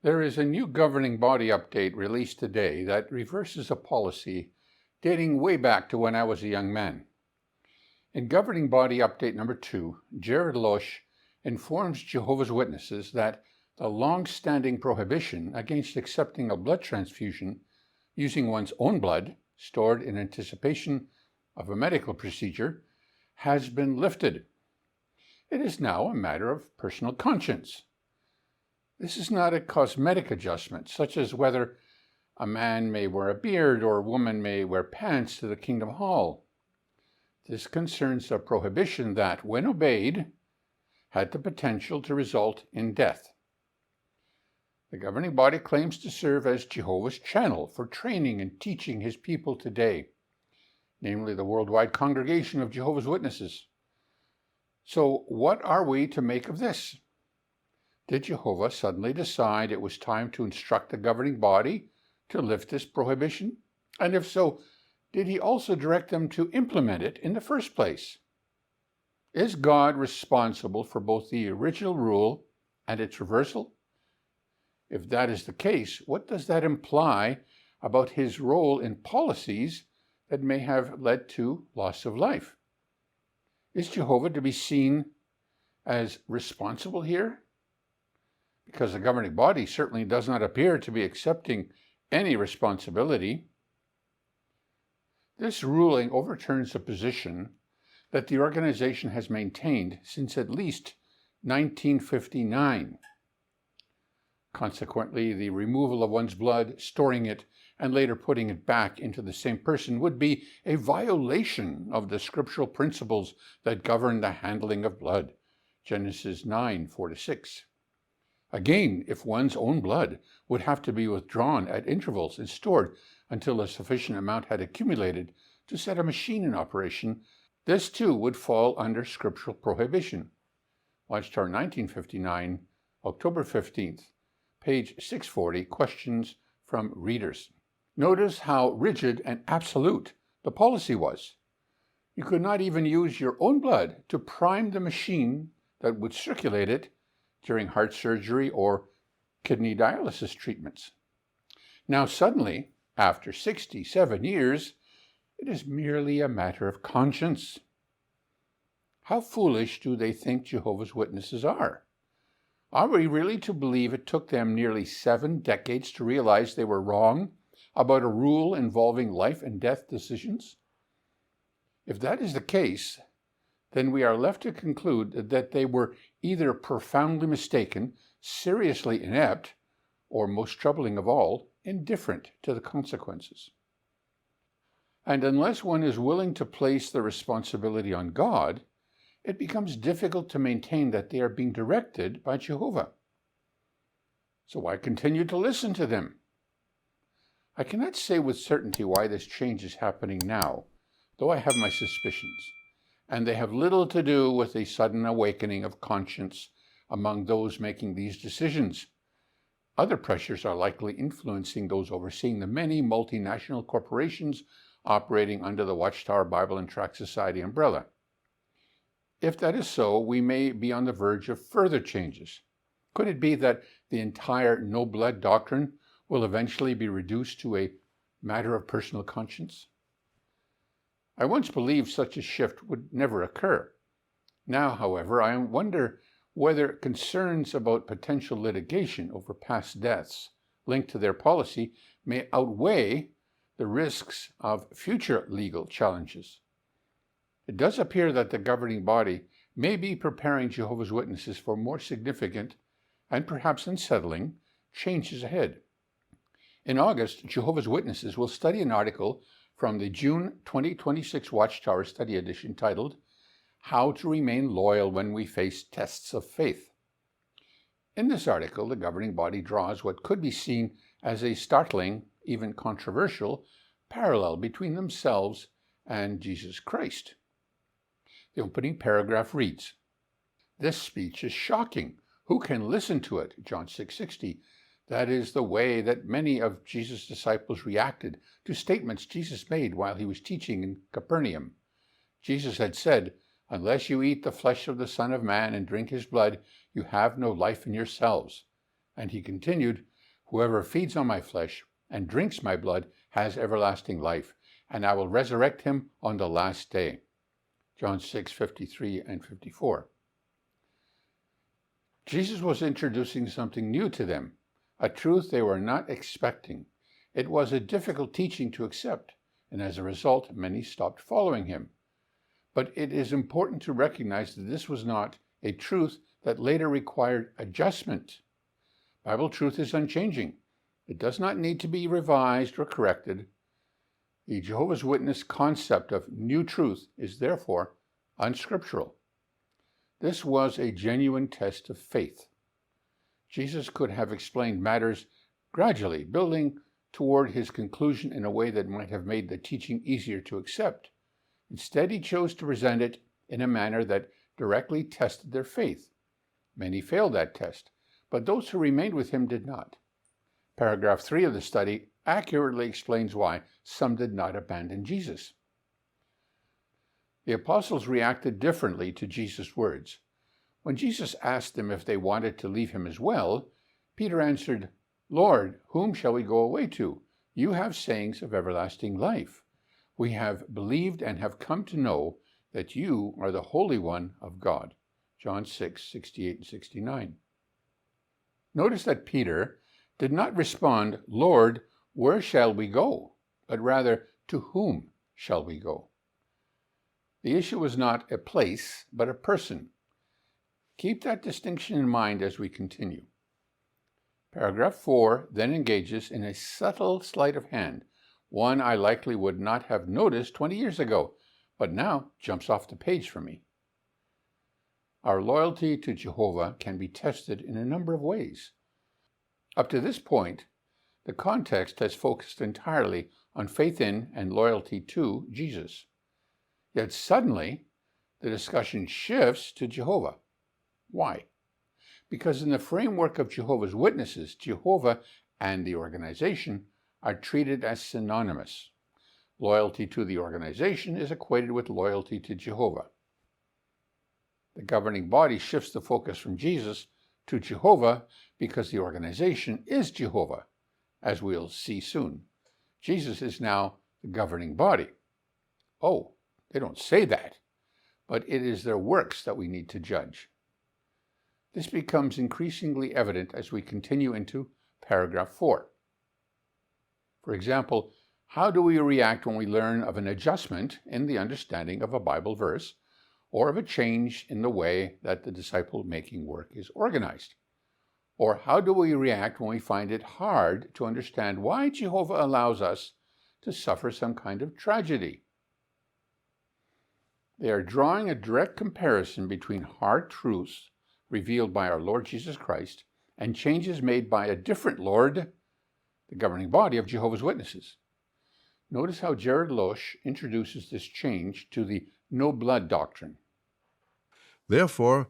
There is a new governing body update released today that reverses a policy dating way back to when I was a young man. In governing body update number 2, Jared Loesch informs Jehovah's Witnesses that the long-standing prohibition against accepting a blood transfusion using one's own blood, stored in anticipation of a medical procedure, has been lifted. It is now a matter of personal conscience. This is not a cosmetic adjustment, such as whether a man may wear a beard or a woman may wear pants to the Kingdom Hall. This concerns a prohibition that, when obeyed, had the potential to result in death. The governing body claims to serve as Jehovah's channel for training and teaching his people today, namely the worldwide congregation of Jehovah's Witnesses. So what are we to make of this? Did Jehovah suddenly decide it was time to instruct the governing body to lift this prohibition? And if so, did he also direct them to implement it in the first place? Is God responsible for both the original rule and its reversal? If that is the case, what does that imply about his role in policies that may have led to loss of life? Is Jehovah to be seen as responsible here? Because the governing body certainly does not appear to be accepting any responsibility. This ruling overturns a position that the organization has maintained since at least 1959. Consequently, the removal of one's blood, storing it, and later putting it back into the same person would be a violation of the scriptural principles that govern the handling of blood. Genesis 9:4-6. Again, if one's own blood would have to be withdrawn at intervals and stored until a sufficient amount had accumulated to set a machine in operation, this too would fall under scriptural prohibition. Watchtower 1959, October 15th, page 640, questions from readers. Notice how rigid and absolute the policy was. You could not even use your own blood to prime the machine that would circulate it during heart surgery or kidney dialysis treatments. Now suddenly, after 67 years, it is merely a matter of conscience. How foolish do they think Jehovah's Witnesses are? Are we really to believe it took them nearly 7 decades to realize they were wrong about a rule involving life and death decisions? If that is the case, then we are left to conclude that they were either profoundly mistaken, seriously inept, or, most troubling of all, indifferent to the consequences. And unless one is willing to place the responsibility on God, it becomes difficult to maintain that they are being directed by Jehovah. So why continue to listen to them? I cannot say with certainty why this change is happening now, though I have my suspicions, and they have little to do with a sudden awakening of conscience among those making these decisions. Other pressures are likely influencing those overseeing the many multinational corporations operating under the Watchtower Bible and Tract Society umbrella. If that is so, we may be on the verge of further changes. Could it be that the entire no-blood doctrine will eventually be reduced to a matter of personal conscience? I once believed such a shift would never occur. Now, however, I wonder whether concerns about potential litigation over past deaths linked to their policy may outweigh the risks of future legal challenges. It does appear that the governing body may be preparing Jehovah's Witnesses for more significant and perhaps unsettling changes ahead. In August, Jehovah's Witnesses will study an article from the June 2026 Watchtower Study Edition titled, "How to Remain Loyal When We Face Tests of Faith." In this article, the governing body draws what could be seen as a startling, even controversial, parallel between themselves and Jesus Christ. The opening paragraph reads, "This speech is shocking. Who can listen to it?" John 6:60. That is the way that many of Jesus' disciples reacted to statements Jesus made while he was teaching in Capernaum. Jesus had said, "Unless you eat the flesh of the Son of Man and drink his blood, you have no life in yourselves." And he continued, Whoever feeds on my flesh and drinks my blood has everlasting life, and I will resurrect him on the last day. John 6:53 and 54. Jesus was introducing something new to them, a truth they were not expecting. It was a difficult teaching to accept, and as a result, many stopped following him. But it is important to recognize that this was not a truth that later required adjustment. Bible truth is unchanging. It does not need to be revised or corrected. The Jehovah's Witness concept of new truth is therefore unscriptural. This was a genuine test of faith. Jesus could have explained matters gradually, building toward his conclusion in a way that might have made the teaching easier to accept. Instead, he chose to present it in a manner that directly tested their faith. Many failed that test, but those who remained with him did not. Paragraph 3 of the study accurately explains why some did not abandon Jesus. The apostles reacted differently to Jesus' words. When Jesus asked them if they wanted to leave him as well, Peter answered, "Lord, whom shall we go away to? You have sayings of everlasting life. We have believed and have come to know that you are the Holy One of God." John 6:68 and 69. Notice that Peter did not respond, "Lord, where shall we go?" but rather, "To whom shall we go?" The issue was not a place, but a person. Keep that distinction in mind as we continue. Paragraph 4 then engages in a subtle sleight of hand, one I likely would not have noticed 20 years ago, but now jumps off the page for me. Our loyalty to Jehovah can be tested in a number of ways. Up to this point, the context has focused entirely on faith in and loyalty to Jesus. Yet suddenly, the discussion shifts to Jehovah. Why? Because in the framework of Jehovah's Witnesses, Jehovah and the organization are treated as synonymous. Loyalty to the organization is equated with loyalty to Jehovah. The governing body shifts the focus from Jesus to Jehovah because the organization is Jehovah, as we'll see soon. Jesus is now the governing body. Oh, they don't say that, but it is their works that we need to judge. This becomes increasingly evident as we continue into paragraph 4. For example, how do we react when we learn of an adjustment in the understanding of a Bible verse, or of a change in the way that the disciple-making work is organized? Or how do we react when we find it hard to understand why Jehovah allows us to suffer some kind of tragedy? They are drawing a direct comparison between hard truths revealed by our Lord Jesus Christ and changes made by a different Lord, the governing body of Jehovah's Witnesses. Notice how Jared Loesch introduces this change to the no blood doctrine. Therefore,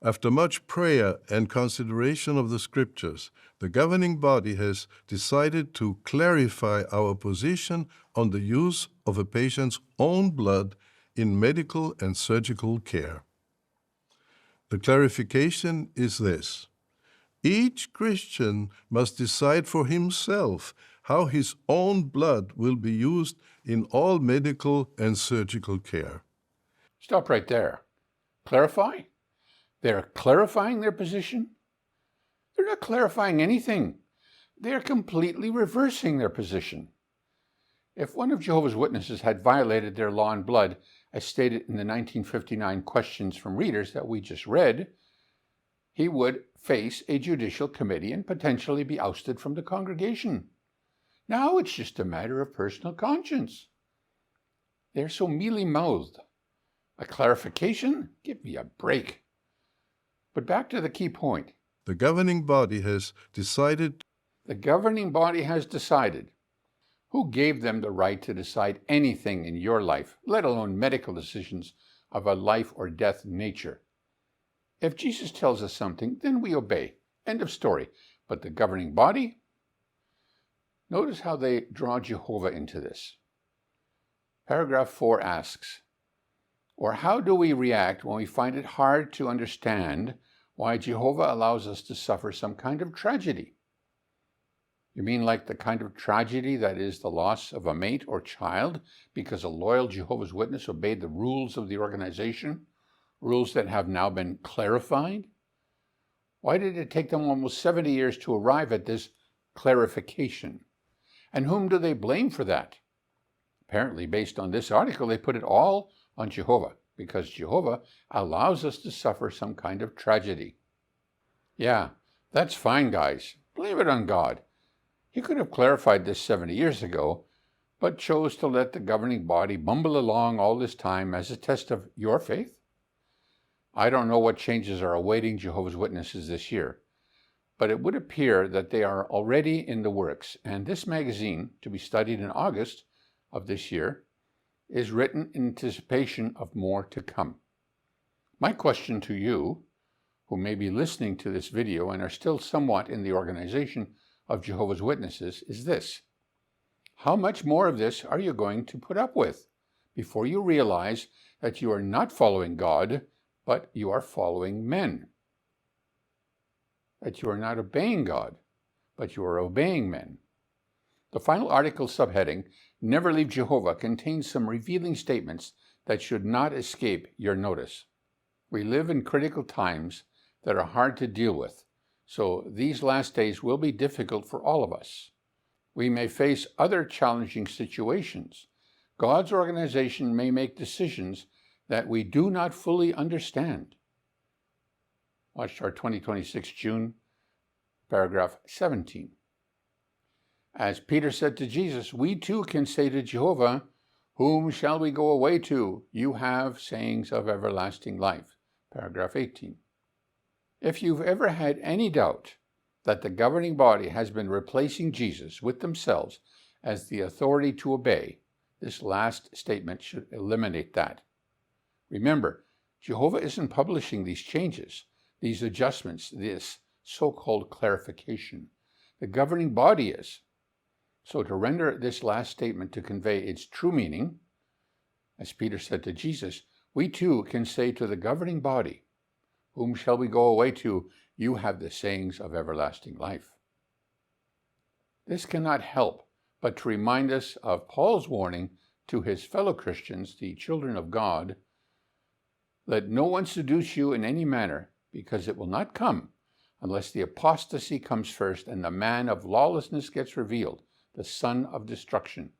after much prayer and consideration of the Scriptures, the governing body has decided to clarify our position on the use of a patient's own blood in medical and surgical care. The clarification is this: each Christian must decide for himself how his own blood will be used in all medical and surgical care. Stop right there. Clarify? They're clarifying their position? They're not clarifying anything. They're completely reversing their position. If one of Jehovah's Witnesses had violated their law on blood, as stated in the 1959 questions from readers that we just read, he would face a judicial committee and potentially be ousted from the congregation. Now it's just a matter of personal conscience. They're so mealy-mouthed. A clarification? Give me a break. But back to the key point. The governing body has decided. The governing body has decided. Who gave them the right to decide anything in your life, let alone medical decisions of a life or death nature? If Jesus tells us something, then we obey. End of story. But the governing body? Notice how they draw Jehovah into this. Paragraph 4 asks, or how do we react when we find it hard to understand why Jehovah allows us to suffer some kind of tragedy? You mean like the kind of tragedy that is the loss of a mate or child because a loyal Jehovah's Witness obeyed the rules of the organization, rules that have now been clarified? Why did it take them almost 70 years to arrive at this clarification? And whom do they blame for that? Apparently, based on this article, they put it all on Jehovah, because Jehovah allows us to suffer some kind of tragedy. Yeah, that's fine, guys. Blame it on God. He could have clarified this 70 years ago, but chose to let the governing body bumble along all this time as a test of your faith. I don't know what changes are awaiting Jehovah's Witnesses this year, but it would appear that they are already in the works, and this magazine, to be studied in August of this year, is written in anticipation of more to come. My question to you, who may be listening to this video and are still somewhat in the organization of Jehovah's Witnesses, is this: how much more of this are you going to put up with before you realize that you are not following God, but you are following men? That you are not obeying God, but you are obeying men. The final article subheading, Never Leave Jehovah, contains some revealing statements that should not escape your notice. We live in critical times that are hard to deal with, so these last days will be difficult for all of us. We may face other challenging situations. God's organization may make decisions that we do not fully understand. Watchtower 2026 June, paragraph 17. As Peter said to Jesus, we too can say to Jehovah, whom shall we go away to? You have sayings of everlasting life. Paragraph 18. If you've ever had any doubt that the governing body has been replacing Jesus with themselves as the authority to obey, this last statement should eliminate that. Remember, Jehovah isn't publishing these changes, these adjustments, this so-called clarification. The governing body is. So to render this last statement to convey its true meaning, as Peter said to Jesus, we too can say to the governing body, whom shall we go away to? You have the sayings of everlasting life. This cannot help but to remind us of Paul's warning to his fellow Christians, the children of God, let no one seduce you in any manner, because it will not come unless the apostasy comes first and the man of lawlessness gets revealed, the son of destruction.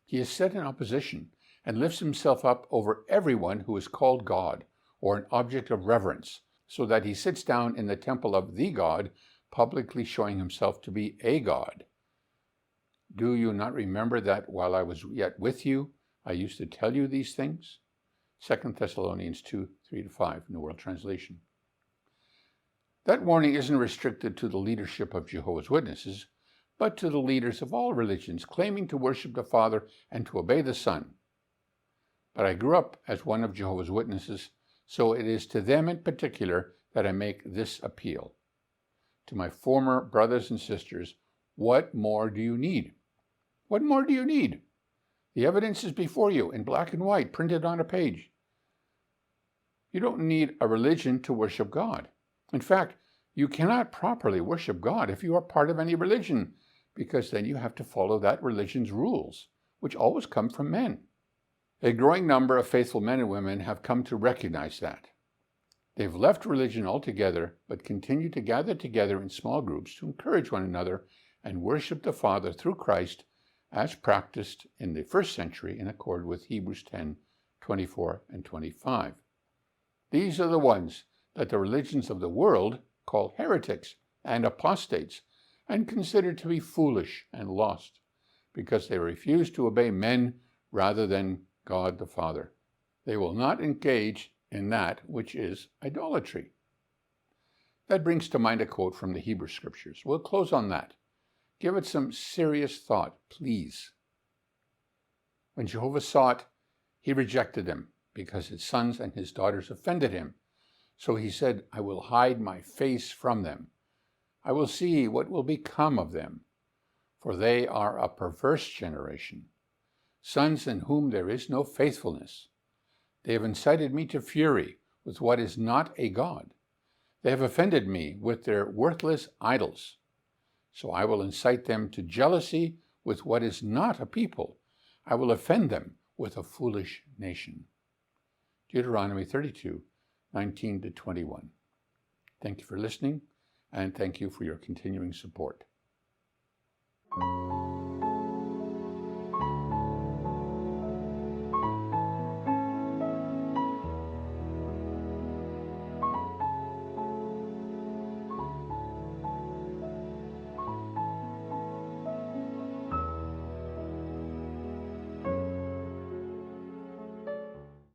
He is set in opposition and lifts himself up over everyone who is called God or an object of reverence, so that he sits down in the temple of the God, publicly showing himself to be a God. Do you not remember that while I was yet with you, I used to tell you these things? 2 Thessalonians 2, 3-5, New World Translation. That warning isn't restricted to the leadership of Jehovah's Witnesses, but to the leaders of all religions claiming to worship the Father and to obey the Son. But I grew up as one of Jehovah's Witnesses, so it is to them in particular that I make this appeal. To my former brothers and sisters, what more do you need? What more do you need? The evidence is before you in black and white, printed on a page. You don't need a religion to worship God. In fact, you cannot properly worship God if you are part of any religion, because then you have to follow that religion's rules, which always come from men. A growing number of faithful men and women have come to recognize that. They've left religion altogether, but continue to gather together in small groups to encourage one another and worship the Father through Christ, as practiced in the first century in accord with Hebrews 10, 24 and 25. These are the ones that the religions of the world call heretics and apostates, and consider to be foolish and lost, because they refuse to obey men rather than God the Father. They will not engage in that which is idolatry. That brings to mind a quote from the Hebrew Scriptures. We'll close on that. Give it some serious thought, please. When Jehovah saw it, he rejected them, because his sons and his daughters offended him. So he said, I will hide my face from them. I will see what will become of them, for they are a perverse generation, sons in whom there is no faithfulness. They have incited me to fury with what is not a God. They have offended me with their worthless idols. So I will incite them to jealousy with what is not a people. I will offend them with a foolish nation. Deuteronomy 32, 19 to 21. Thank you for listening, and thank you for your continuing support.